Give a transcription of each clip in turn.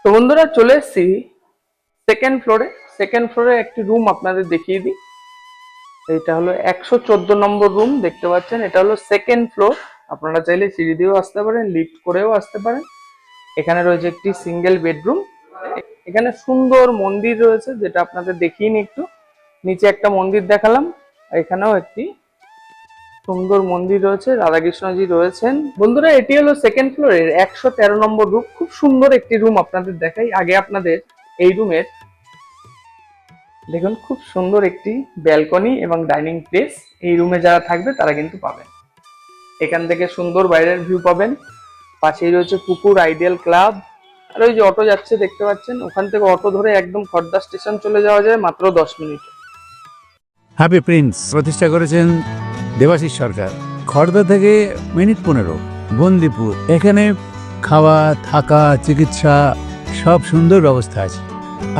তো বন্ধুরা চলে এসেছি সেকেন্ড ফ্লোরে একটি রুম আপনাদের দেখিয়ে দিই। এটা হলো 114 নম্বর রুম, দেখতে পাচ্ছেন। এটা হলো সেকেন্ড ফ্লোর। আপনারা চাইলে সিঁড়ি দিয়েও আসতে পারেন, লিফট করেও আসতে পারেন। এখানে রয়েছে একটি সিঙ্গেল বেডরুম। এখানে সুন্দর মন্দির রয়েছে, যেটা আপনাদের দেখিয়ে নি একটু। নিচে একটা মন্দির দেখালাম, এখানেও একটি সুন্দর মন্দির রয়েছে, রাধাকৃষ্ণজি রয়েছেন। বন্ধুরা এটি হলো সেকেন্ড ফ্লোরের 113 নম্বর রুম। খুব সুন্দর একটি রুম আপনাদের দেখাই। আগে আপনাদের এই রুমের দেখুন, খুব সুন্দর একটি ব্যালকনি এবং ডাইনিং প্লেস এই রুমে যারা থাকবে তারা কিন্তু পাবেন। এখান থেকে সুন্দর বাইরের ভিউ পাবেন। পাশেই রয়েছে পুকুর, আইডিয়াল ক্লাব। আর ওই যে অটো যাচ্ছে দেখতে পাচ্ছেন, ওখান থেকে অটো ধরে একদম খড়দা স্টেশন চলে যাওয়া যায় মাত্র 10 মিনিটে। হ্যাপি প্রিন্স প্রতিষ্ঠা করেছেন দেবাশিস সরকার। খড়দা থেকে মিনিট 15 বন্দিপুর। এখানে খাওয়া, থাকা, চিকিৎসা সব সুন্দর ব্যবস্থা আছে।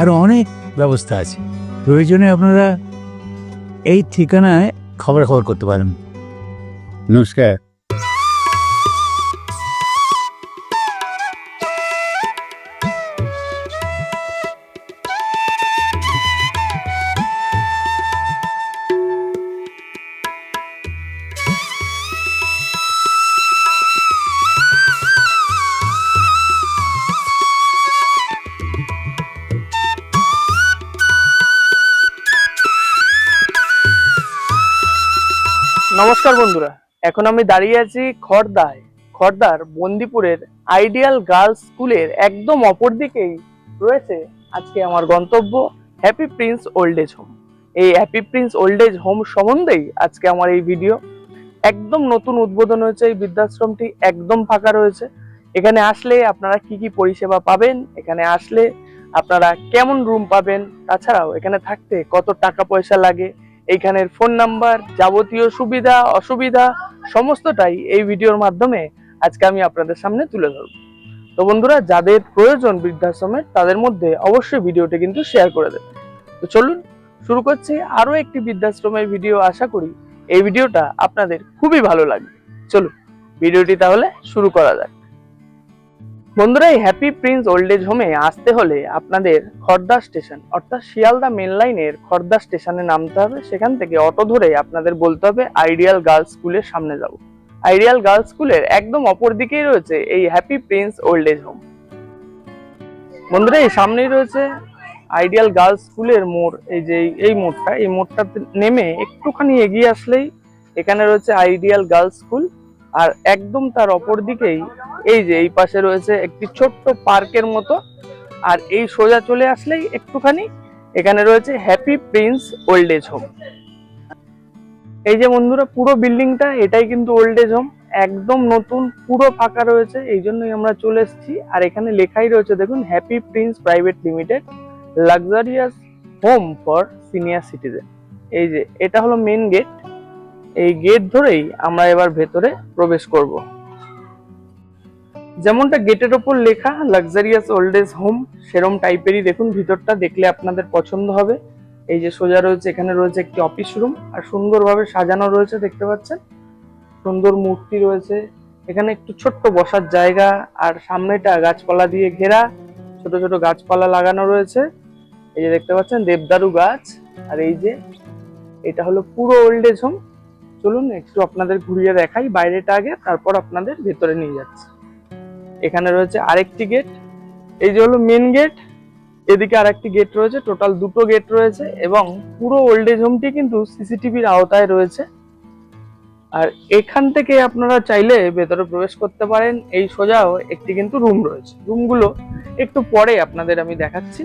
আর অনেক ব্যবস্থা আছে। প্রয়োজনে আপনারা এই ঠিকানায় খবরাখবর করতে পারেন। নমস্কার। নমস্কার বন্ধুরা, এখন আমি দাঁড়িয়ে আছি খড়দার বন্দিপুরের আইডিয়াল গার্লস স্কুলের একদম অপর দিকেই রয়েছে আজকে আমার গন্তব্য happy Prince old age home. এই happy Prince old age home সম্বন্ধেই আজকে আমার এই ভিডিও। একদম নতুন উদ্বোধন হয়েছে এই বৃদ্ধাশ্রমটি, একদম ফাঁকা রয়েছে। এখানে আসলে আপনারা কি কি পরিষেবা পাবেন, এখানে আসলে আপনারা কেমন রুম পাবেন, তাছাড়াও এখানে থাকতে কত টাকা পয়সা লাগে, এইখানের ফোন নাম্বার, যাবতীয় সুবিধা অসুবিধা সমস্তটাই এই ভিডিওর মাধ্যমে আজকে আমি আপনাদের সামনে তুলে ধরব। তো বন্ধুরা, যাদের প্রয়োজন বৃদ্ধাশ্রমের তাদের মধ্যে অবশ্যই ভিডিওটি কিন্তু শেয়ার করে দেবেন। তো চলুন শুরু করছি আরো একটি বৃদ্ধাশ্রমের ভিডিও। আশা করি এই ভিডিওটা আপনাদের খুবই ভালো লাগবে। চলুন ভিডিওটি তাহলে শুরু করা যাক। বন্ধুরা, এই হ্যাপি প্রিন্স ওল্ড এজ হোমে আসতে হলে আপনাদের খড়দা স্টেশন অর্থাৎ শিয়ালদা মেন লাইনের খড়দা স্টেশনে নামতে হবে। সেখান থেকে অটো ধরে আপনাদের বলতে হবে আইডিয়াল গার্লস স্কুলের সামনে যাব। আইডিয়াল গার্লস স্কুলের একদম অপর দিকেই রয়েছে এই happy Prince old age Home. বন্ধুরা, এই সামনেই রয়েছে আইডিয়াল গার্লস স্কুলের মোড়। এই যে এই মোড়টা নেমে একটুখানি এগিয়ে আসলেই এখানে রয়েছে আইডিয়াল গার্লস স্কুল। আর একদম তার অপর দিকেই এই যে এই পাশে রয়েছে একটি ছোট্ট পার্কের মতো। আর এই সোজা চলে আসলেই একটুখানি এখানে রয়েছে Happy Prince old age home. এই যে বন্ধুরা, পুরো বিল্ডিংটা এটাই কিন্তু ওল্ড এজ হোম, একদম নতুন, পুরো ফাঁকা রয়েছে। এই জন্যই আমরা চলে এসেছি। আর এখানে লেখাই রয়েছে দেখুন, happy Prince private limited, luxurious home for senior citizen. এই যে এটা হলো মেন গেট। এই গেট ধরেই আমরা এবার ভেতরে প্রবেশ করব। যেমনটা গেটের ওপর লেখা লাক্সারিয়াস ওল্ড এজ হোম, সেরম টাইপেরই দেখুন ভিতরটা, দেখলে আপনাদের পছন্দ হবে। এই যে সোজা রয়েছে, এখানে রয়েছে একটি অফিস রুম, আর সুন্দরভাবে সাজানো রয়েছে দেখতে পাচ্ছেন। সুন্দর মূর্তি রয়েছে এখানে, একটু ছোট্ট বসার জায়গা, আর সামনেটা গাছপালা দিয়ে ঘেরা, ছোট ছোট গাছপালা লাগানো রয়েছে। এই যে দেখতে পাচ্ছেন দেবদারু গাছ। আর এই যে এটা হলো পুরো ওল্ড এজ হোম। চলুন একটু আপনাদের ঘুরিয়ে দেখাই বাইরেটা আগে, তারপর আপনাদের ভেতরে নিয়ে যাচ্ছি। এখানে রয়েছে আরেকটি গেট, এই যে হলো মেন গেট। এদিকে আরেকটি গেট রয়েছে, টোটাল দুটো গেট রয়েছে। এবং পুরো ওল্ড এজ হোমটি কিন্তু সিসিটিভির আওতায় রয়েছে। আর এখান থেকে আপনারা চাইলে ভেতরে প্রবেশ করতে পারেন। এই সোজাও একটি কিন্তু রুম রয়েছে, রুমগুলো একটু পরে আপনাদের আমি দেখাচ্ছি।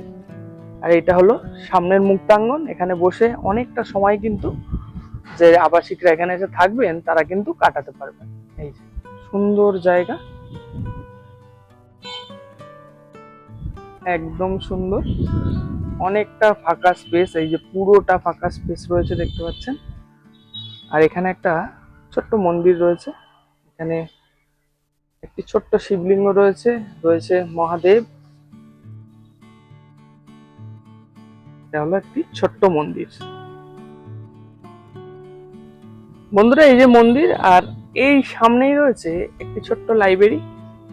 আর এটা হলো সামনের মুক্তাঙ্গন, এখানে বসে অনেকটা সময় কিন্তু যে আবাসিকরা এখানে এসে থাকবেন তারা কিন্তু কাটাতে পারবেন। এই যে সুন্দর জায়গা, একদম সুন্দর, অনেকটা ফাঁকা স্পেস। এই যে পুরোটা ফাঁকা স্পেস রয়েছে দেখতে পাচ্ছেন। আর এখানে একটা ছোট্ট মন্দির রয়েছে, এখানে একটি ছোট্ট শিবলিঙ্গ রয়েছে, রয়েছে মহাদেব। এটা হলো একটি ছোট্ট মন্দির। বন্ধুরা, এই যে মন্দির, আর এই সামনেই রয়েছে একটি ছোট্ট লাইব্রেরি।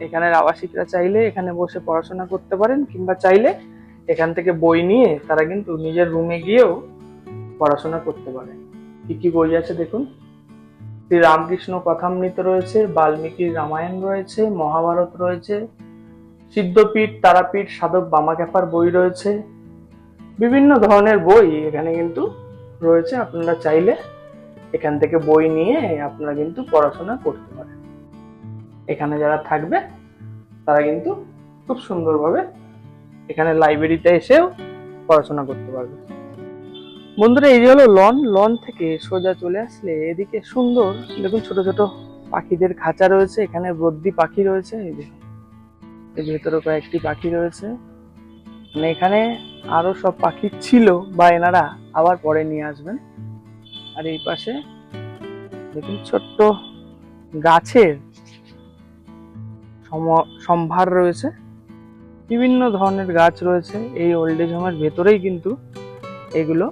এখানের আবাসিকরা চাইলে এখানে বসে পড়াশোনা করতে পারেন, কিংবা চাইলে এখান থেকে বই নিয়ে তারা কিন্তু নিজের রুমে গিয়েও পড়াশোনা করতে পারে। কি কি বই আছে দেখুন। শ্রী রামকৃষ্ণ কথামৃত রয়েছে, বাল্মীকির রামায়ণ রয়েছে, মহাভারত রয়েছে, সিদ্ধপীঠ, তারাপীঠ, সাধক বামাখ্যাপার বই রয়েছে। বিভিন্ন ধরনের বই এখানে কিন্তু রয়েছে। আপনারা চাইলে এখান থেকে বই নিয়ে আপনারা কিন্তু পড়াশোনা করতে পারেন। এখানে যারা থাকবে তারা কিন্তু খুব সুন্দরভাবে এখানে লাইব্রেরিতে এসেও পড়াশোনা করতে পারবে। বন্ধুরা, এই যে হলো লন। লন থেকে সোজা চলে আসলে এদিকে সুন্দর দেখুন ছোট ছোট পাখিদের খাঁচা রয়েছে। এখানে বদ্রি পাখি রয়েছে, এই যে এর ভেতরে কয়েকটি পাখি রয়েছে। মানে এখানে আরো সব পাখি ছিল বা এনারা আবার পরে নিয়ে আসবেন। আর এই পাশে দেখুন ছোট্ট গাছের সম্ভার রয়েছে, বিভিন্ন ধরনের গাছ রয়েছে। এই ওল্ড এজ হোমের ভেতরেই কিন্তু এগুলো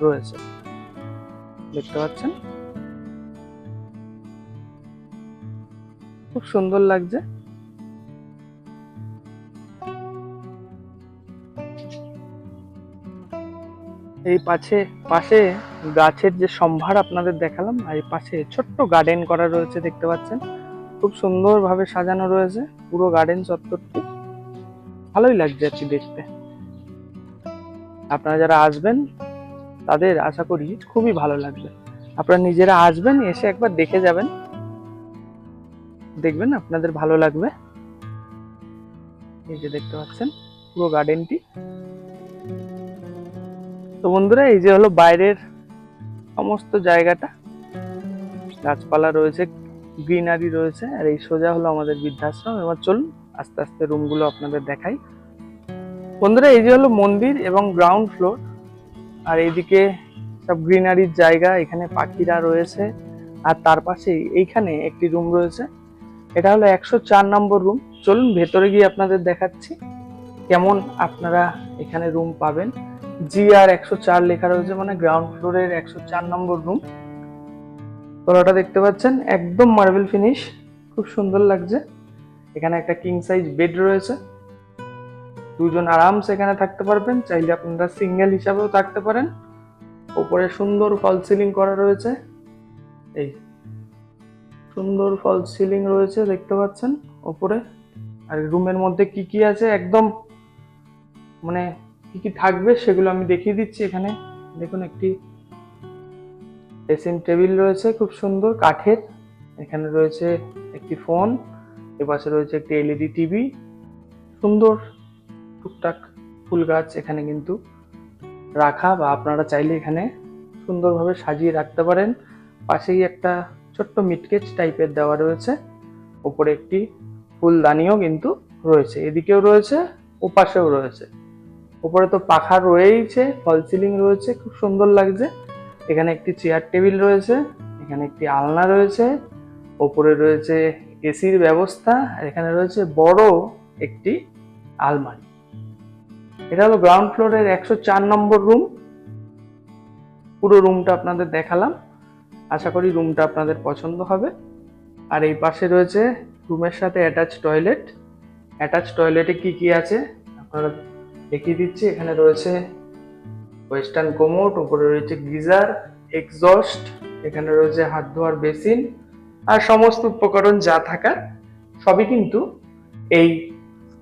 রয়েছে, দেখতে পাচ্ছেন। খুব সুন্দর লাগছে। এই পাশে গাছের যে সম্ভার আপনাদের দেখালাম, আর এই পাশে ছোট্ট গার্ডেন করা রয়েছে, দেখতে পাচ্ছেন। খুব সুন্দর ভাবে সাজানো রয়েছে পুরো গার্ডেন চত্বরটি। ভালোই লাগছে আর কি দেখতে। আপনারা যারা আসবেন তাদের আশা করি খুবই ভালো লাগবে। আপনারা নিজেরা আসবেন, এসে একবার দেখে যাবেন, দেখবেন আপনাদের ভালো লাগবে। এই যে দেখতে পাচ্ছেন পুরো গার্ডেনটি। তো বন্ধুরা, এই যে হলো বাইরের সমস্ত জায়গাটা, গাছপালা রয়েছে, গ্রিনারি রয়েছে। আর এই সোজা হলো আমাদের বৃদ্ধাশ্রম। এবার চলুন আস্তে আস্তে রুমগুলো আপনাদের দেখাই। বন্ধুরা, এই যে হলো মন্দির এবং গ্রাউন্ড ফ্লোর। আর এইদিকে সব গ্রিনারির জায়গা, এখানে পাখিরা রয়েছে। আর তার পাশেই এইখানে একটি রুম রয়েছে, এটা হলো 104 নম্বর রুম। চলুন ভেতরে গিয়ে আপনাদের দেখাচ্ছি কেমন আপনারা এখানে রুম পাবেন। GR 104 লেখা রয়েছে, মানে গ্রাউন্ড ফ্লোরের 104 নম্বর রুম। তলাটা দেখতে পাচ্ছেন একদম মার্বেল ফিনিশ, খুব সুন্দর লাগছে। এখানে একটা কিং সাইজ বেড রয়েছে, দুজন আরামসে এখানে থাকতে পারবেন। চাইলে আপনারা সিঙ্গেল হিসাবেও থাকতে পারেন। উপরে সুন্দর ফল সিলিং করা রয়েছে, এই সুন্দর ফল সিলিং রয়েছে দেখতে পাচ্ছেন উপরে। আর রুমের মধ্যে কি কি আছে একদম মানে কি কি থাকবে সেগুলো আমি দেখিয়ে দিচ্ছি। এখানে দেখুন একটি ড্রেসিং টেবিল রয়েছে খুব সুন্দর কাঠের। এখানে রয়েছে একটি ফোন, এপাশে রয়েছে একটি LED টিভি, সুন্দর টুকটাক ফুল গাছ এখানে কিন্তু রাখা, বা আপনারা চাইলে এখানে সুন্দরভাবে সাজিয়ে রাখতে পারেন। পাশেই একটা ছোট্ট মিটকেজ টাইপের দেওয়া রয়েছে, উপরে একটি ফুলদানিও কিন্তু রয়েছে, এদিকেও রয়েছে ওপাশেও রয়েছে। উপরে তো পাখা রয়েইছে, ফল সিলিং রয়েছে, খুব সুন্দর লাগছে। এখানে একটি চেয়ার টেবিল রয়েছে, এখানে একটি আলনা রয়েছে, ওপরে রয়েছে এসির ব্যবস্থা, আর এখানে রয়েছে বড় একটি আলমারি। এটা হলো গ্রাউন্ড ফ্লোরের 104 নম্বর রুম। পুরো রুমটা আপনাদের দেখালাম, আশা করি রুমটা আপনাদের পছন্দ হবে। আর এই পাশে রয়েছে রুমের সাথে অ্যাটাচ টয়লেট। অ্যাটাচ টয়লেটে কি কি আছে আপনারা দেখিয়ে দিচ্ছি। এখানে রয়েছে ওয়েস্টার্ন কোমোড, উপরে রয়েছে গিজার, এক্সস্ট, এখানে রয়েছে হাত ধোয়ার বেসিন, আর সমস্ত উপকরণ যা থাকার সবই কিন্তু এই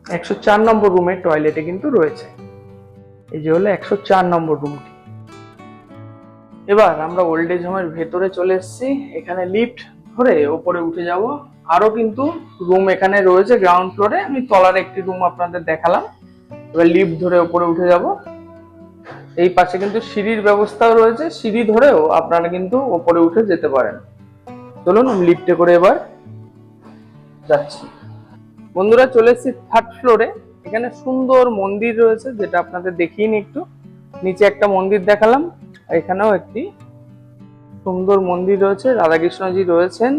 104 নম্বর রুমের টয়লেটে কিন্তু রয়েছে। এই যে হলো 104 নম্বর রুমটি। এবার আমরা ওল্ড এজ হোমের ভেতরে চলে এসেছি। এখানে লিফট ধরে উপরে উঠে যাব। আরো কিন্তু রুম এখানে রয়েছে গ্রাউন্ড ফ্লোরে, আমি তলার একটি রুম আপনাদের দেখালাম। এবার লিফট ধরে উপরে উঠে যাব। এই পাশে কিন্তু সিঁড়ির ব্যবস্থাও রয়েছে, সিঁড়ি ধরেও আপনারা কিন্তু উপরে উঠে যেতে পারেন। চলুন লিফটে করে এবার যাচ্ছি। বন্ধুরা, চলে এসেছি 3rd ফ্লোরে। এখানে সুন্দর মন্দির রয়েছে, যেটা আপনাদের দেখিয়ে নি একটু। নিচে একটা মন্দির দেখালাম, এখানেও একটি সুন্দর মন্দির রয়েছে, রাধাকৃষ্ণজি রয়েছেন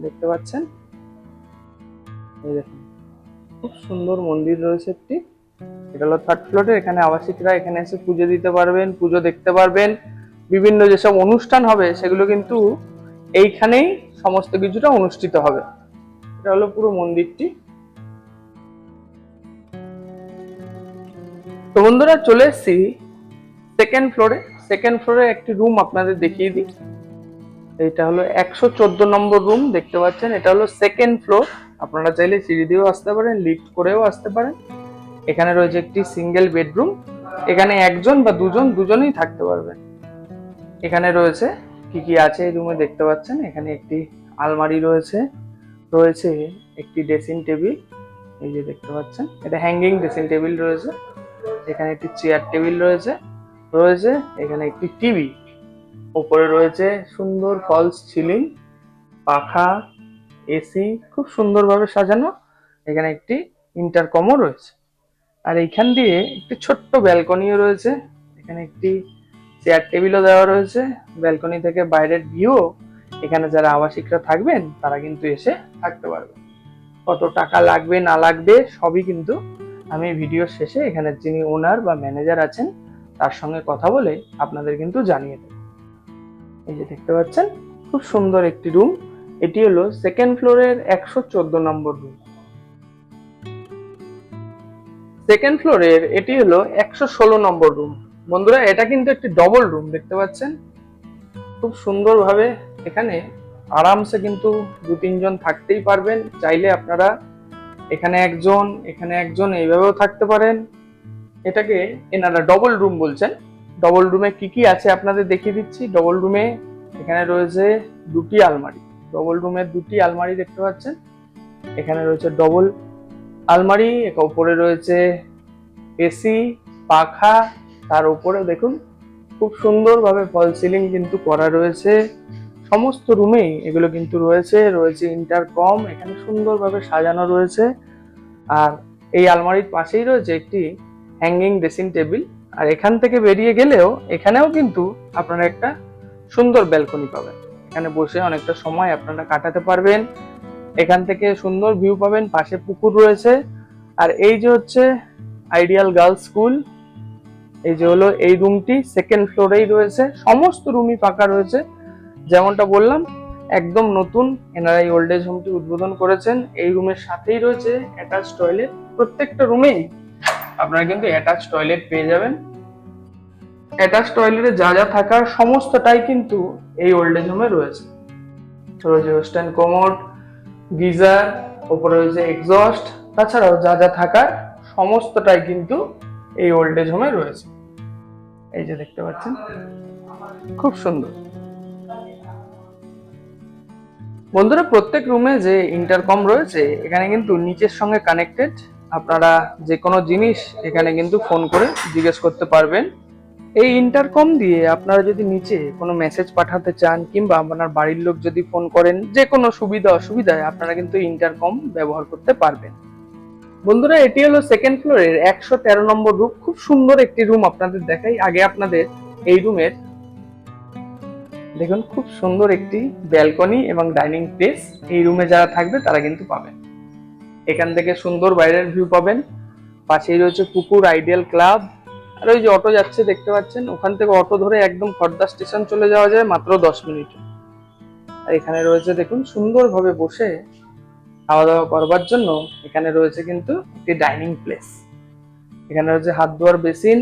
দেখতে পাচ্ছেন। এই দেখুন খুব সুন্দর মন্দির রয়েছে একটি। এটা হলো 3rd ফ্লোরে। এখানে আবাসিকরা এখানে এসে পুজো দিতে পারবেন, পুজো দেখতে পারবেন। বিভিন্ন যেসব অনুষ্ঠান হবে সেগুলো কিন্তু এইখানেই সমস্ত কিছুটা অনুষ্ঠিত হবে। এটা হলো পুরো মন্দিরটি। তো বন্ধুরা চলে এসেছি সেকেন্ড ফ্লোরে। সেকেন্ড ফ্লোরে একটি রুম আপনাদের দেখিয়ে দিই। এটা হলো 114 নম্বর রুম, দেখতে পাচ্ছেন। এটা হলো সেকেন্ড ফ্লোর। আপনারা চাইলে সিঁড়ি দিয়েও আসতে পারেন, লিফট করেও আসতে পারেন। এখানে রয়েছে একটি সিঙ্গেল বেডরুম। এখানে একজন বা দুজনই থাকতে পারবেন। এখানে রয়েছে কি কি আছে এই রুমে দেখতে পাচ্ছেন। এখানে একটি আলমারি রয়েছে, রয়েছে একটি ড্রেসিং টেবিল, এই যে দেখতে পাচ্ছেন, এটা হ্যাঙ্গিং ড্রেসিং টেবিল রয়েছে। এখানে একটি চেয়ার টেবিল রয়েছে, রয়েছে এখানে একটি টিভি, উপরে রয়েছে সুন্দর ফলস সিলিং, পাখা, এসি খুব সুন্দরভাবে সাজানো। এখানে একটি ইন্টারকমও রয়েছে। আর এইখান দিয়ে একটি ছোট্ট ব্যালকনিও রয়েছে। এখানে একটি চেয়ার টেবিলও দেওয়া রয়েছে। ব্যালকনি থেকে বাইরের ভিউ, এখানে যারা আবাসিকরা থাকবেন তারা কিন্তু এসে থাকতে পারবে। কত টাকা লাগবে না লাগবে সবই কিন্তু আমি ভিডিওর শেষে এখানে যিনি ওনার বা ম্যানেজার আছেন তার সঙ্গে কথা বলে আপনাদের কিন্তু জানিয়ে দেব। এই যে দেখতে পাচ্ছেন খুব সুন্দর একটি রুম। এটি হলো সেকেন্ড ফ্লোরের 114 নম্বর রুম। সেকেন্ড ফ্লোরের এটি হলো 116 নম্বর রুম। বন্ধুরা এটা কিন্তু একটি ডবল রুম, দেখতে পাচ্ছেন খুব সুন্দরভাবে। এখানে আরামসে কিন্তু 2-3 জন থাকতেই পারবেন। চাইলে আপনারা এখানে একজন এইভাবেও থাকতে পারেন। এটাকে এনারা ডবল রুম বলছেন। ডবল রুমে কি কি আছে আপনাদের দেখিয়ে দিচ্ছি। ডবল রুমে এখানে রয়েছে দুটি আলমারি। ডবল রুমের দুটি আলমারি দেখতে পাচ্ছেন। এখানে রয়েছে ডবল আলমারি, উপরে রয়েছে এসি, পাখা, তার উপরে দেখুন খুব সুন্দরভাবে ফল সিলিং কিন্তু করা রয়েছে। সমস্ত রুমেই এগুলো কিন্তু রয়েছে। রয়েছে ইন্টারকম, এখানে সুন্দরভাবে সাজানো রয়েছে। আর এই আলমারির পাশেই রয়েছে একটি হ্যাঙ্গিং ড্রেসিং টেবিল। আর এখান থেকে বেরিয়ে গেলেও এখানেও কিন্তু আপনারা একটা সুন্দর ব্যালকনি পাবেন। এখানে বসে অনেকটা সময় আপনারা কাটাতে পারবেন। এখান থেকে সুন্দর ভিউ পাবেন, পাশে পুকুর রয়েছে। আর এই যে হচ্ছে আইডিয়াল গার্লস স্কুল। এই যে হলো এই রুমটি সেকেন্ড ফ্লোরেই রয়েছে। সমস্ত রুমই ফাঁকা রয়েছে। যেমনটা বললাম একদম নতুন এনারা এই ওল্ড এজ হোমটি উদ্বোধন করেছেন। এই রুমের সাথেই রয়েছে অ্যাটাচ টয়লেট। প্রত্যেকটা রুমেই আপনারা কিন্তু অ্যাটাচ টয়লেট পেয়ে যাবেন। অ্যাটাচ টয়লেটে যা যা থাকার সমস্তটাই কিন্তু এই ওল্ড এজ হোমে রয়েছে। রয়েছে ওয়েস্টার্ন কোমোড, গিজার, উপরে রয়েছে এক্সস্ট। তাছাড়াও যা যা থাকার সমস্তটাই কিন্তু এই ওল্ড এজ হোমে রয়েছে। এই যে দেখতে পাচ্ছেন খুব সুন্দর। বন্ধুরা প্রত্যেক রুমে যে ইন্টারকম রয়েছে এখানে কিন্তু নিচের সঙ্গে কানেক্টেড। আপনারা যে কোনো জিনিস এখানে কিন্তু ফোন করে জিজ্ঞেস করতে পারবেন। এই ইন্টারকম দিয়ে আপনারা যদি নিচে কোনো মেসেজ পাঠাতে চান কিংবা আপনার বাড়ির লোক যদি ফোন করেন, যে কোনো সুবিধা অসুবিধায় আপনারা কিন্তু ইন্টারকম ব্যবহার করতে পারবেন। বন্ধুরা এটি হলো সেকেন্ড ফ্লোরের 113 নম্বর রুম। খুব সুন্দর একটি রুম আপনাদের দেখাই। আগে আপনাদের এই রুমের দেখুন খুব সুন্দর একটি ব্যালকনি এবং ডাইনিং প্লেস এই রুমে যারা থাকবে তারা কিন্তু পাবেন। এখান থেকে সুন্দর বাইরের ভিউ পাবেন। পাশেই রয়েছে পুকুর, আইডিয়াল ক্লাব। আর ওই যে অটো যাচ্ছে দেখতে পাচ্ছেন, ওখান থেকে অটো ধরে একদম খড়দা স্টেশন চলে যাওয়া যায় মাত্র 10 মিনিটে। আর এখানে রয়েছে দেখুন সুন্দরভাবে বসে খাওয়া দাওয়া করবার জন্য এখানে রয়েছে কিন্তু একটি ডাইনিং প্লেস। এখানে রয়েছে হাত ধোয়ার বেসিন,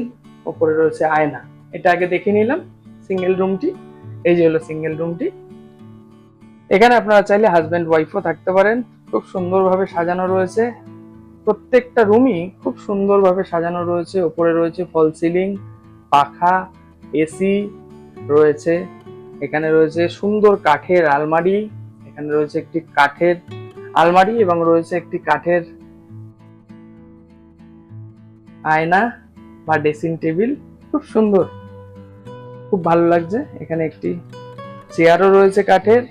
উপরে রয়েছে আয়না। এটা আগে দেখে নিলাম সিঙ্গেল রুমটি। এই যে হলো সিঙ্গেল রুমটি। এখানে আপনারা চাইলে হাজব্যান্ড ওয়াইফও থাকতে পারেন। খুব সুন্দরভাবে সাজানো রয়েছে। প্রত্যেকটা রুমই খুব সুন্দরভাবে সাজানো রয়েছে। উপরে রয়েছে ফল সিলিং, পাখা, এসি রয়েছে। এখানে রয়েছে সুন্দর কাঠের আলমারি। এখানে রয়েছে একটি কাঠের আলমারি এবং রয়েছে একটি কাঠের আয়না বা ড্রেসিং টেবিল। খুব সুন্দর, খুব ভালো লাগছে। এখানে একটি চেয়ারও রয়েছে কাঠের।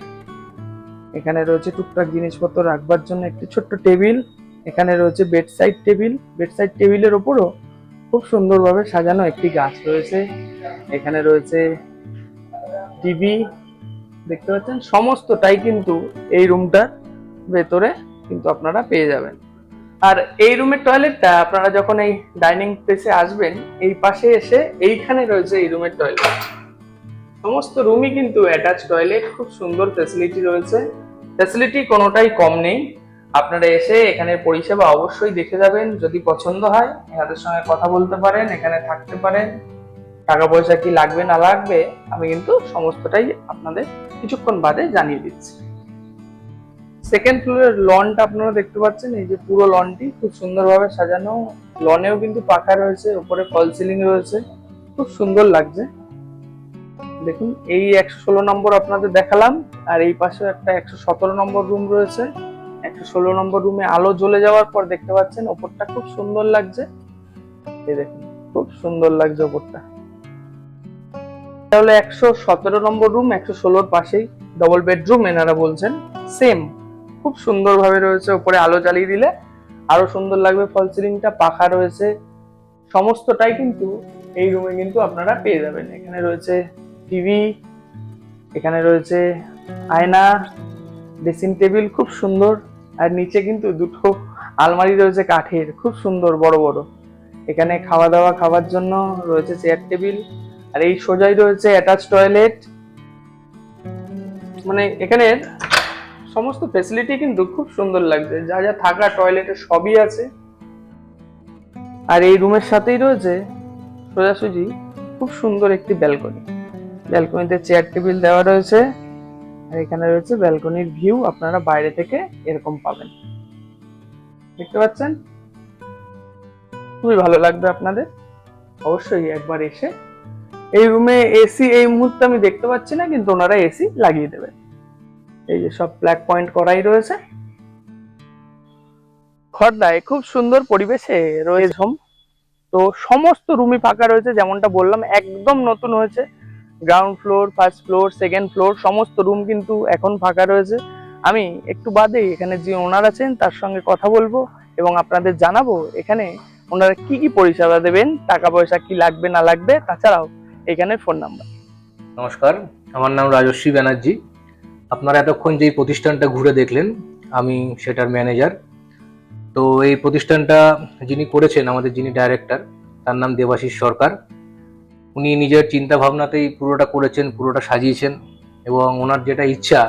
এখানে রয়েছে টুকটাক জিনিসপত্র রাখবার জন্য একটি ছোট্ট টেবিল। এখানে রয়েছে বেডসাইড টেবিল। বেডসাইড টেবিলের ওপরও খুব সুন্দরভাবে সাজানো একটি গাছ রয়েছে। এখানে রয়েছে টিভি, দেখতে পাচ্ছেন। সমস্তটাই কিন্তু এই রুমটার ভেতরে কিন্তু আপনারা পেয়ে যাবেন। আর এই রুমের টয়লেটটা আপনারা যখন এই ডাইনিং প্লেসে আসবেন, এই পাশে এসে এইখানে রয়েছে এই রুমের টয়লেট। সমস্ত রুমই কিন্তু অ্যাটাচ টয়লেট। খুব সুন্দর ফ্যাসিলিটি রয়েছে। ফ্যাসিলিটি কোনোটাই কম নেই। আপনারা এসে এখানের পরিষেবা অবশ্যই দেখে যাবেন। যদি পছন্দ হয় এনাদের সঙ্গে কথা বলতে পারেন, এখানে থাকতে পারেন। টাকা পয়সা কি লাগবে না লাগবে আমি কিন্তু সমস্তটাই আপনাদের কিছুক্ষণ বাদে জানিয়ে দিচ্ছি। সেকেন্ড ফ্লোরের লনটা আপনারা দেখতে পাচ্ছেন, এই যে পুরো লনটি খুব সুন্দরভাবে সাজানো। লনেও কিন্তু পাখা রয়েছে, উপরে ফল সিলিং রয়েছে, খুব সুন্দর লাগছে। দেখুন এই 116 নম্বর আপনাদের দেখালাম, আর এই পাশে একটা 117 নম্বর রুম রয়েছে। 116 নম্বর রুমে আলো জ্বলে যাওয়ার পর দেখতে পাচ্ছেন ওপরটা খুব সুন্দর লাগছে। এই দেখুন খুব সুন্দর লাগছে ওপরটা। তাহলে 117 নম্বর রুম 116 পাশেই ডবল বেডরুম এনারা বলছেন, সেম খুব সুন্দর ভাবে রয়েছে। উপরে আলো জ্বালিয়ে দিলে আরো সুন্দর লাগবে। ফল সিলিংটা, পাখা রয়েছে, সমস্তটাই কিন্তু এই রুমে কিন্তু আপনারা পেয়ে যাবেন। এখানে রয়েছে টিভি, এখানে রয়েছে আয়না, ড্রেসিং টেবিল খুব সুন্দর, আর নিচে কিন্তু দুটো আলমারি রয়েছে কাঠের, খুব সুন্দর বড় বড়। এখানে খাওয়া দাওয়া খাবার জন্য রয়েছে চেয়ার টেবিল, আর এই সোজাই রয়েছে অ্যাটাচ টয়লেট। মানে এখানের সমস্ত ফেসিলিটি কিন্তু খুব সুন্দর লাগছে, যা যা থাকা টয়লেটে সবই আছে। আর এই রুমের সাথেই রয়েছে সোজাসুজি খুব সুন্দর একটি ব্যালকনি। ব্যালকনিতে চেয়ার টেবিল দেওয়া রয়েছে, আর এখানে রয়েছে ব্যালকনির ভিউ। আপনারা বাইরে থেকে এরকম পাবেন, দেখতে পাচ্ছেন, খুবই ভালো লাগবে আপনাদের। অবশ্যই একবার এসে এই রুমে এসি এই মুহূর্তে আমি দেখতে পাচ্ছি না, কিন্তু ওনারা এসি লাগিয়ে দেবেন। এই যে সব ব্ল্যাক পয়েন্ট করাই রয়েছে। খড়দায় খুব সুন্দর পরিবেশে রয়েছে হোম। তো সমস্ত রুমই ফাঁকা রয়েছে, যেমনটা বললাম একদম নতুন হয়েছে। Ground floor, first floor, second floor সমস্ত রুম কিন্তু এখন ফাঁকা রয়েছে। আমি একটু বাদে এখানে যে ওনার আছেন তার সঙ্গে কথা বলবো এবং আপনাদের জানাবো এখানে ওনারা কি কি পরিষেবা দেবেন, টাকা পয়সা কি লাগবে না লাগবে, তাছাড়াও এখানে ফোন নাম্বার। নমস্কার, আমার নাম রাজস্বী ব্যানার্জি। আপনারা এতক্ষণ যেই প্রতিষ্ঠানটা ঘুরে দেখলেন আমি সেটার ম্যানেজার। তো এই প্রতিষ্ঠানটা যিনি করেছেন, আমাদের যিনি ডাইরেক্টর, তার নাম দেবাশিস সরকার। উনি নিজের চিন্তা ভাবনাতেই পুরোটা করেছেন, পুরোটা সাজিয়েছেন, এবং ওনার যেটা ইচ্ছা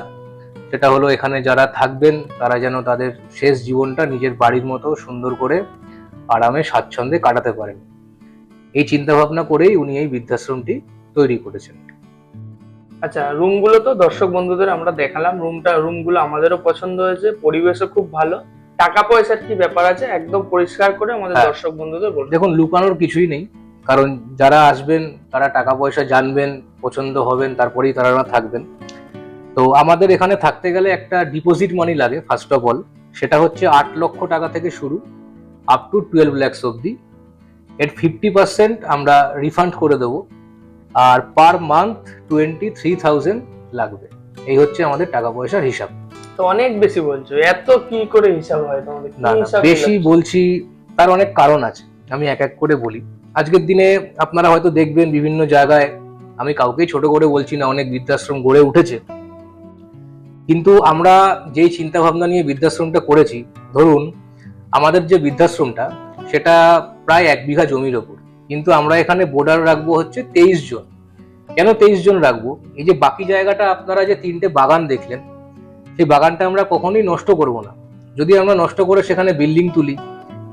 সেটা হলো এখানে যারা থাকবেন তারা যেন তাদের শেষ জীবনটা নিজের বাড়ির মতো সুন্দর করে আরামে স্বাচ্ছন্দ্যে কাটাতে পারেন। এই চিন্তা ভাবনা করেই উনি এই বৃদ্ধাশ্রমটি তৈরি করেছেন। আচ্ছা, রুমগুলো তো দর্শক বন্ধুদের আমরা দেখালাম, রুমগুলো আমাদেরও পছন্দ হয়েছে, পরিবেশও খুব ভালো। টাকা পয়সার কি ব্যাপার আছে একদম পরিষ্কার করে আমাদের দর্শক বন্ধুদের বলুন। দেখুন, লুকানোর কিছুই নেই, কারণ যারা আসবেন তারা টাকা পয়সা জানবেন, পছন্দ হবেন, তারপরেই তারা থাকবেন। তো আমাদের এখানে থাকতে গেলে একটা ডিপোজিট মানি লাগে ফার্স্ট অফ অল। সেটা হচ্ছে 8 লক্ষ টাকা থেকে শুরু, আপ টু 12 lakhs অব্দি। এর 50% আমরা রিফান্ড করে দেবো, আর পার মান্থ 23,000 লাগবে। এই হচ্ছে আমাদের টাকা পয়সার হিসাব। তো অনেক বেশি বলছো, এত কি করে হিসাব হয় তোমাদের? না না, বেশি বলছি তার অনেক কারণ আছে, আমি এক এক করে বলি। আজকের দিনে আপনারা হয়তো দেখবেন বিভিন্ন জায়গায়, আমি কাউকেই ছোট করে বলছি না, অনেক বৃদ্ধাশ্রম গড়ে উঠেছে। কিন্তু আমরা যেই চিন্তা ভাবনা নিয়ে বৃদ্ধাশ্রমটা করেছি, ধরুন আমাদের যে বৃদ্ধাশ্রমটা সেটা প্রায় 1 বিঘা জমির ওপর, কিন্তু আমরা এখানে বোর্ডার রাখবো হচ্ছে 23 জন। কেন 23 জন রাখবো? এই যে বাকি জায়গাটা আপনারা যে 3টে বাগান দেখলেন, সেই বাগানটা আমরা কখনোই নষ্ট করব না। যদি আমরা নষ্ট করে সেখানে বিল্ডিং তুলি,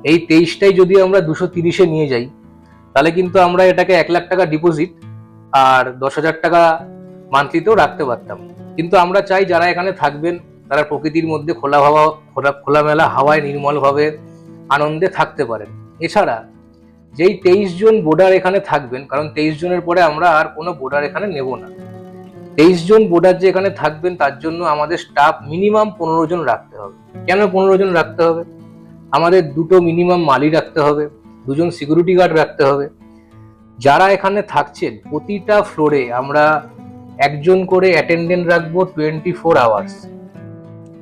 এই 23টাই যদি আমরা 230-এ নিয়ে যাই, তাহলে কিন্তু আমরা এটাকে 1 লাখ টাকা ডিপোজিট আর 10,000 টাকা মান্থলিতেও রাখতে পারতাম। কিন্তু আমরা চাই যারা এখানে থাকবেন তারা প্রকৃতির মধ্যে খোলামেলা হাওয়ায় নির্মলভাবে আনন্দে থাকতে পারেন। এছাড়া যেই 23 জন বোর্ডার এখানে থাকবেন, কারণ 23 জনের পরে আমরা আর কোনো বোর্ডার এখানে নেব না। 23 জন বোর্ডার যে এখানে থাকবেন তার জন্য আমাদের স্টাফ মিনিমাম 15 জন রাখতে হবে। কেন 15 জন রাখতে হবে? আমাদের 2টো মিনিমাম মালি রাখতে হবে, 2 জন সিকিউরিটি গার্ড রাখতে হবে। যারা এখানে থাকছেন প্রতিটা ফ্লোরে আমরা 1 জন করে অ্যাটেন্ডেন্ট রাখবো 24 আওয়ার্স।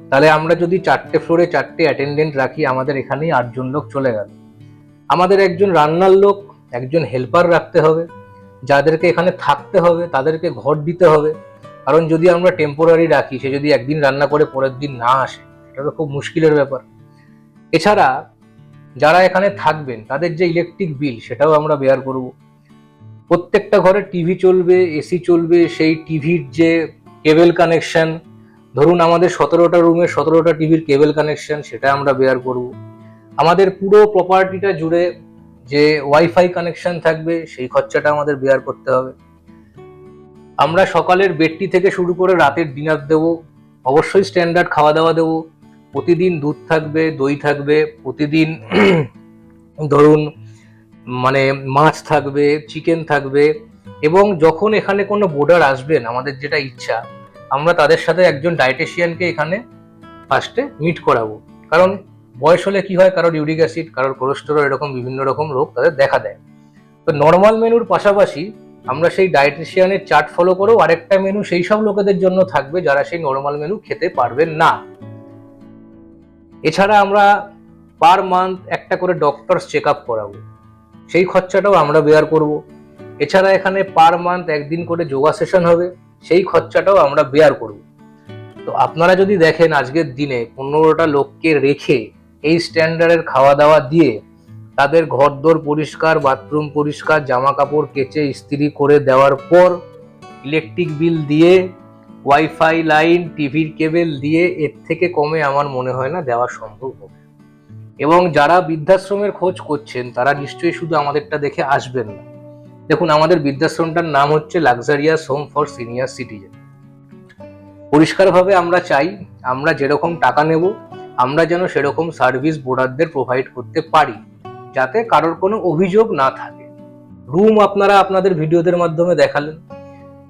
তাহলে আমরা যদি 4টে ফ্লোরে 4টে অ্যাটেন্ডেন্ট রাখি, আমাদের এখানেই 8 জন লোক চলে গেল। আমাদের একজন রান্নার লোক, একজন হেল্পার রাখতে হবে। যাদেরকে এখানে থাকতে হবে তাদেরকে ঘর দিতে হবে, কারণ যদি আমরা টেম্পোরারি রাখি, সে যদি একদিন রান্না করে পরের দিন না আসে, এটা তো খুব মুশকিলের ব্যাপার। এছাড়া যারা এখানে থাকবেন তাদের যে ইলেকট্রিক বিল সেটাও আমরা বেয়ার করব। প্রত্যেকটা ঘরে টিভি চলবে, এসি চলবে, সেই টিভির যে কেবল কানেকশন ধরুন আমাদের 17টা রুমের 17টা টিভির কেবল কানেকশন, সেটা আমরা বেয়ার করব। আমাদের পুরো প্রপার্টিটা জুড়ে যে ওয়াইফাই কানেকশন থাকবে সেই খরচাটা আমাদের বেয়ার করতে হবে। আমরা সকালের বেডটি থেকে শুরু করে রাতের ডিনার দেব, অবশ্যই স্ট্যান্ডার্ড খাওয়া দাওয়া দেব। প্রতিদিন দুধ থাকবে, দই থাকবে, প্রতিদিন ধরুন মানে মাছ থাকবে, চিকেন থাকবে। এবং যখন এখানে কোনো বোর্ডার আসবেন, আমাদের যেটা ইচ্ছা, আমরা তাদের সাথে একজন ডায়েটিশিয়ানকে এখানে ফার্স্টে মিট করাবো। কারণ বয়স হলে কি হয়, কারোর ইউরিক অ্যাসিড, কারোর কোলেস্টেরল, এরকম বিভিন্ন রকম রোগ তাদের দেখা দেয়। তো নর্মাল মেনুর পাশাপাশি আমরা সেই ডায়েটিশিয়ানের চার্ট ফলো করেও আরেকটা মেনু সেই সব লোকেদের জন্য থাকবে যারা সেই নর্মাল মেনু খেতে পারবেন না। এছাড়া আমরা পার মান্থ একটা করে ডক্টরস চেক আপ করাবো, সেই খরচাটাও আমরা বেয়ার করব। এছাড়া এখানে পার মান্থ একদিন করে যোগা সেশন হবে, সেই খরচাটাও আমরা বেয়ার করব। তো আপনারা যদি দেখেন আজকের দিনে 15টা লোককে রেখে এই স্ট্যান্ডার্ডের খাওয়া দাওয়া দিয়ে তাদের ঘরদোর পরিষ্কার, বাথরুম পরিষ্কার, জামা কাপড় কেচে ইস্ত্রি করে দেওয়ার পর ইলেকট্রিক বিল দিয়ে, ওয়াইফাই লাইন, টিভির কেবল দিয়ে, এর থেকে কমে আমার মনে হয় না দেওয়া সম্ভব হবে। এবং যারা বৃদ্ধাশ্রমের খোঁজ করছেন তারা নিশ্চয়ই শুধু আমাদেরটা দেখে আসবেন না। দেখুন, আমাদের বৃদ্ধাশ্রমটার নাম হচ্ছে luxurious home for senior citizen. পরিষ্কারভাবে আমরা চাই আমরা যেরকম টাকা নেব আমরা যেন সেরকম সার্ভিস বোর্ডারদের প্রোভাইড করতে পারি, যাতে কারোর কোনো অভিযোগ না থাকে। রুম আপনারা আপনাদের ভিডিওদের মাধ্যমে দেখালেন,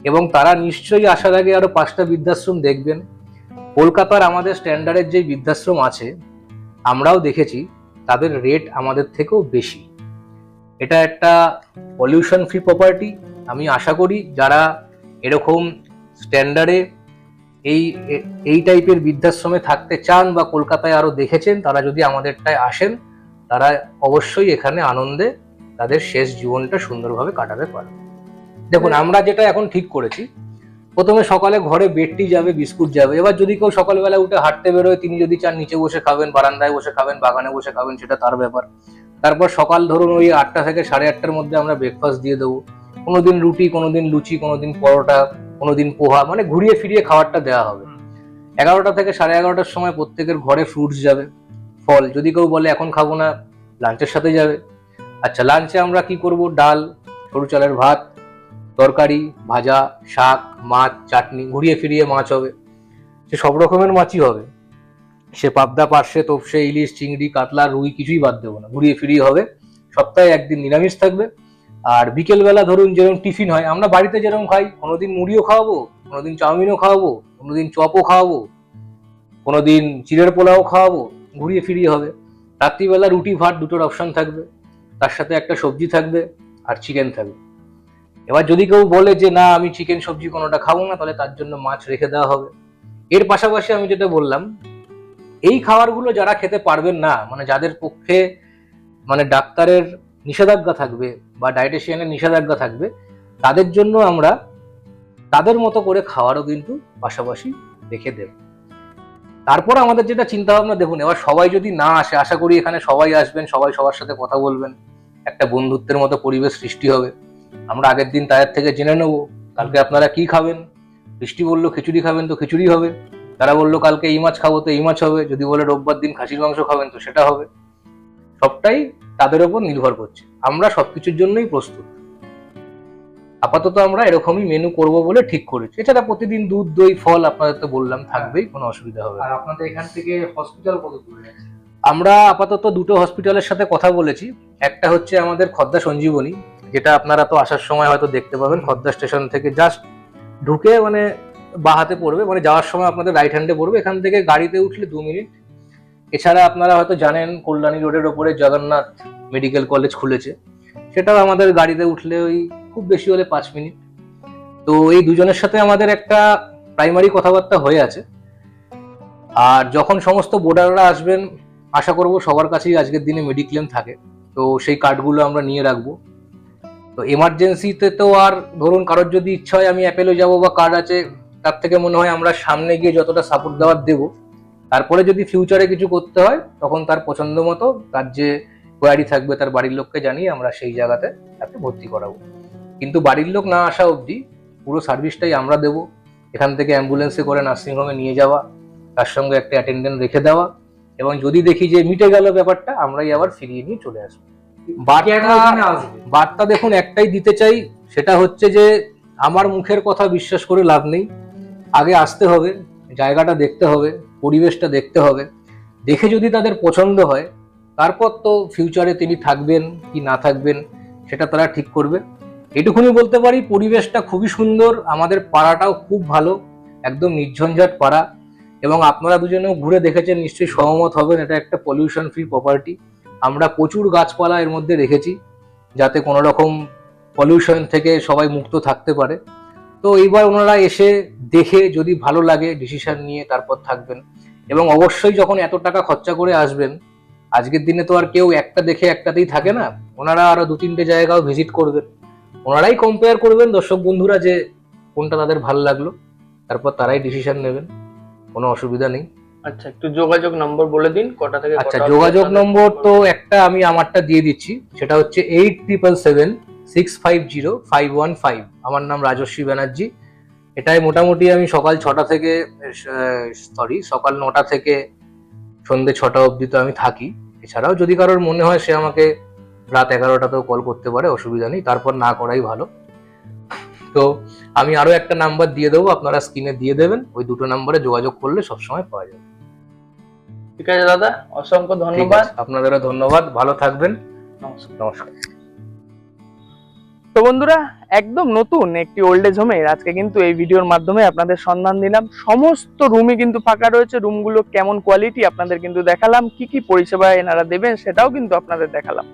এবং তারা নিশ্চয়ই আসার আগে আরো 5টা বৃদ্ধাশ্রম দেখবেন। কলকাতার আমাদের স্ট্যান্ডার্ডের যে বৃদ্ধাশ্রম আছে আমরাও দেখেছি, তাদের রেট আমাদের থেকেও বেশি। এটা একটা পলিউশন ফ্রি প্রপার্টি। আমি আশা করি যারা এরকম স্ট্যান্ডার্ডে এই টাইপের বৃদ্ধাশ্রমে থাকতে চান বা কলকাতায় আরো দেখেছেন, তারা যদি আমাদেরটায় আসেন তারা অবশ্যই এখানে আনন্দে তাদের শেষ জীবনটা সুন্দরভাবে কাটাতে পারবে। দেখুন, আমরা যেটা এখন ঠিক করেছি, প্রথমে সকালে ঘরে বেডটি যাবে, বিস্কুট যাবে। এবার যদি কেউ সকালবেলা উঠে হাঁটতে বেরোয়, তিনি যদি চান নিচে বসে খাবেন, বারান্দায় বসে খাবেন, বাগানে বসে খাবেন, সেটা তার ব্যাপার। তারপর সকাল ধরুন ওই 8টা থেকে 8:30টার মধ্যে আমরা ব্রেকফাস্ট দিয়ে দেবো। কোনোদিন রুটি, কোনোদিন লুচি, কোনোদিন পরোটা, কোনোদিন পোহা, মানে ঘুরিয়ে ফিরিয়ে খাবারটা দেওয়া হবে। 11টা থেকে 11:30টার সময় প্রত্যেকের ঘরে ফ্রুটস যাবে, ফল। যদি কেউ বলে এখন খাবো না, লাঞ্চের সাথে যাবে। আচ্ছা, লাঞ্চে আমরা কি করব? ডাল, সরু চালের ভাত, তরকারি, ভাজা, শাক, মাছ, চাটনি, ঘুরিয়ে ফিরিয়ে মাছ হবে। সে সব রকমের মাছই হবে, সে পাবদা, পার্শে, তোপসে, ইলিশ, চিংড়ি, কাতলা, রুই, কিছুই বাদ দেবো না, ঘুরিয়ে ফিরিয়ে হবে। সপ্তাহে একদিন নিরামিষ থাকবে। আর বিকেলবেলা ধরুন যেরকম টিফিন হয়, আমরা বাড়িতে যেরকম খাই, কোনোদিন মুড়িও খাওয়াবো, কোনোদিন চাউমিনও খাওয়াবো, কোনোদিন চপও খাওয়াবো, কোনোদিন চিড়ের পোলাও খাওয়াবো, ঘুরিয়ে ফিরিয়ে হবে। রাত্রিবেলা রুটি ভাত দুটোর অপশন থাকবে, তার সাথে একটা সবজি থাকবে আর চিকেন থাকবে। এবার যদি কেউ বলে যে না আমি চিকেন সবজি কোনোটা খাবো না, তাহলে তার জন্য মাছ রেখে দেওয়া হবে। এর পাশাপাশি আমি যেটা বললাম, এই খাবারগুলো যারা খেতে পারবেন না, মানে যাদের পক্ষে মানে ডাক্তারের নিষেধাজ্ঞা থাকবে বা ডায়েটিশিয়ানের নিষেধাজ্ঞা থাকবে, তাদের জন্য আমরা তাদের মতো করে খাওয়ারও কিন্তু পাশাপাশি রেখে দেব। তারপর আমাদের যেটা চিন্তা ভাবনা, দেখুন এবার সবাই যদি না আসে, আশা করি এখানে সবাই আসবেন, সবাই সবার সাথে কথা বলবেন, একটা বন্ধুত্বের মতো পরিবেশ সৃষ্টি হবে। আমরা আগের দিন তাদের থেকে জেনে নেবো কালকে আপনারা কি খাবেন। বৃষ্টি বললো খিচুড়ি খাবেন তো খিচুড়ি হবে, তারা বললো কালকে এই মাছ খাবো তো এই মাছ হবে, যদি বলে রোববার দিন খাসির মাংস খাবেন তো সেটা হবে। সবটাই তাদের উপর নির্ভর করছে। আমরা সবকিছুর জন্যই প্রস্তুত। আপাতত আমরা এরকমই মেনু করব বলে ঠিক করেছি। এছাড়া প্রতিদিন দুধ, দই, ফল আপনাদের তো বললাম থাকবেই, কোনো অসুবিধা হবে না। আর আপনাদের এখান থেকে হসপিটাল কত দূরে আছে? আমরা আপাতত 2টো হসপিটালের সাথে কথা বলেছি। একটা হচ্ছে আমাদের খদ্দা সঞ্জীবনী, যেটা আপনারা তো আসার সময় হয়তো দেখতে পাবেন। খদ্দা স্টেশন থেকে জাস্ট ঢুকে মানে বাঁ হাতে পড়বে, মানে যাওয়ার সময় আপনাদের রাইট হ্যান্ডে পড়বে। এখান থেকে গাড়িতে উঠলে 2 মিনিট। এছাড়া আপনারা হয়তো জানেন কল্যাণী রোডের ওপরে জগন্নাথ মেডিকেল কলেজ খুলেছে, সেটাও আমাদের গাড়িতে উঠলে ওই খুব বেশি হলে 5 মিনিট। তো এই দুজনের সাথে আমাদের একটা প্রাইমারি কথাবার্তা হয়ে আছে। আর যখন সমস্ত বোর্ডাররা আসবেন, আশা করব সবার কাছেই আজকের দিনে মেডিক্লেম থাকে, তো সেই কার্ডগুলো আমরা নিয়ে রাখবো। তো এমার্জেন্সিতে তো আর ধরুন কারোর যদি ইচ্ছা হয় আমি অ্যাপেলে যাবো বা কার্ড আছে, তার থেকে মনে হয় আমরা সামনে গিয়ে যতটা সাপোর্ট দেওয়ার দেবো। তারপরে যদি ফিউচারে কিছু করতে হয় তখন তার পছন্দ মতো তার যে কোয়ারি থাকবে তার বাড়ির লোককে জানিয়ে আমরা সেই জায়গাতে তাকে ভর্তি করাবো। কিন্তু বাড়ির লোক না আসা অবধি পুরো সার্ভিসটাই আমরা দেবো। এখান থেকে অ্যাম্বুলেন্সে করে নার্সিংহোমে নিয়ে যাওয়া, তার সঙ্গে একটা অ্যাটেন্ডেন্ট রেখে দেওয়া, এবং যদি দেখি যে মিটে গেল ব্যাপারটা, আমরাই আবার ফিরিয়ে নিয়ে চলে আসবো। কেন এখানে আসবে? বার্তা দেখুন একটাই দিতে চাই, সেটা হচ্ছে যে আমার মুখের কথা বিশ্বাস করে লাভ নেই। আগে আসতে হবে, জায়গাটা দেখতে হবে, পরিবেশটা দেখতে হবে, দেখে যদি তাদের পছন্দ হয় তারপর তো ফিউচারে তিনি থাকবেন কি না থাকবেন সেটা তারা ঠিক করবে। এটুকুনি বলতে পারি, পরিবেশটা খুবই সুন্দর, আমাদের পাড়াটাও খুব ভালো, একদম নির্ঝঞ্ঝাট পাড়া, এবং আপনারা দুজনেও ঘুরে দেখেছেন, নিশ্চয়ই সহমত হবেন, এটা একটা পলিউশন ফ্রি প্রপার্টি। আমরা প্রচুর গাছপালা এর মধ্যে রেখেছি যাতে কোনো রকম পলিউশন থেকে সবাই মুক্ত থাকতে পারে। তো এইবার ওনারা এসে দেখে যদি ভালো লাগে ডিসিশন নিয়ে তারপর থাকবেন, এবং অবশ্যই যখন এত টাকা খরচা করে আসবেন, আজকের দিনে তো আর কেউ একটা দেখে একটাতেই থাকে না, ওনারা আরো 2-3টে জায়গাও ভিজিট করবেন, ওনারাই কম্পেয়ার করবেন দর্শক বন্ধুরা যে কোনটা তাদের ভালো লাগলো, তারপর তারাই ডিসিশন নেবেন, কোনো অসুবিধা নেই। আচ্ছা, একটু যোগাযোগ নম্বর বলে দিন, কটা থেকে আচ্ছা, কটা যোগাযোগ আপনাদের নম্বর ফোন তো করবেন? একটা আমি আমারটা দিয়ে দিচ্ছি, সেটা হচ্ছে 8776505115। আমার নাম রাজস্বী ব্যানার্জি। এটাই মোটামুটি আমি সকাল 6টা থেকে সকাল 9টা থেকে সন্ধ্যে 6টা অবধি তো আমি থাকি। এছাড়াও যদি কারোর মনে হয় সে আমাকে রাত 11টাতেও কল করতে পারে, অসুবিধা নেই, তারপর না করাই ভালো। তো আমি আরো একটা নাম্বার দিয়ে দেবো, আপনারা স্ক্রিনে দিয়ে দেবেন, ওই দুটো নাম্বারে যোগাযোগ করলে সবসময় পাওয়া যাবে। ঠিক আছে দাদা, অসংখ্য ঠিক ধন্যবাদ। আছে, আপনাদেরও ধন্যবাদ, ভালো থাকবেন, নমস্কার। নমস্কার। তো বন্ধুরা, একদম নতুন একটি ওল্ড এজ হোমের আজকে কিন্তু এই ভিডিওর মাধ্যমে আপনাদের সন্ধান দিলাম। সমস্ত রুমই কিন্তু ফাঁকা রয়েছে, রুমগুলো কেমন কোয়ালিটি আপনাদের কিন্তু দেখালাম, কি কি পরিষেবা এনারা দেবেন সেটাও কিন্তু আপনাদের দেখালাম,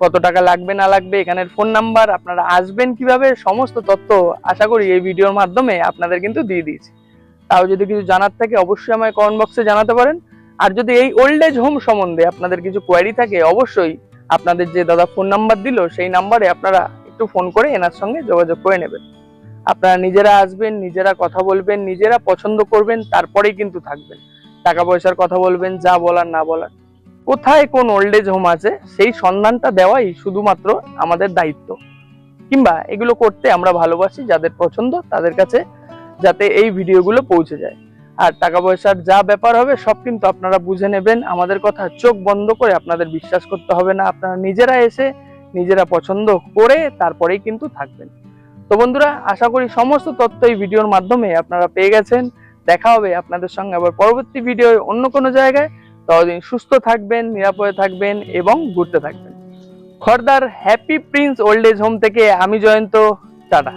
কত টাকা লাগবে না লাগবে, এখানের ফোন নাম্বার, আপনারা আসবেন কিভাবে, সমস্ত তথ্য আশা করি এই ভিডিওর মাধ্যমে আপনাদের কিন্তু দিয়ে দিয়েছি। তাও যদি কিছু জানার থাকে অবশ্যই আমায় কমেন্ট বক্সে জানাতে পারেন। আর যদি এই ওল্ড এজ হোম সম্বন্ধে আপনাদের কিছু কোয়ারি থাকে, অবশ্যই আপনাদের যে দাদা ফোন নাম্বার দিল সেই নাম্বারে আপনারা একটু ফোন করে এনার সঙ্গে যোগাযোগ করে নেবেন। আপনারা নিজেরা আসবেন, নিজেরা কথা বলবেন, নিজেরা পছন্দ করবেন, তারপরেই কিন্তু থাকবেন। টাকা পয়সার কথা বলবেন, যা বলার না বলার, কোথায় কোন ওল্ড এজ হোম আছে সেই সন্ধানটা দেওয়াই শুধুমাত্র আমাদের দায়িত্ব, কিংবা এগুলো করতে আমরা ভালোবাসি, যাদের পছন্দ তাদের কাছে যাতে এই ভিডিওগুলো পৌঁছে যায়। আর টাকা পয়সার যা ব্যাপার হবে সব কিন্তু আপনারা বুঝে নেবেন, আমাদের কথা চোখ বন্ধ করে আপনাদের বিশ্বাস করতে হবে না, আপনারা নিজেরা এসে নিজেরা পছন্দ করে তারপরেই কিন্তু থাকবেন। তো বন্ধুরা, আশা করি সমস্ত তথ্য এই ভিডিওর মাধ্যমে আপনারা পেয়ে গেছেন। দেখা হবে আপনাদের সঙ্গে আবার পরবর্তী ভিডিও অন্য কোনো জায়গায়। ততদিন সুস্থ থাকবেন, নিরাপদে থাকবেন এবং ঘুরতে থাকবেন। খড়দার happy Prince old age home থেকে আমি জয়ন্ত, টাটা।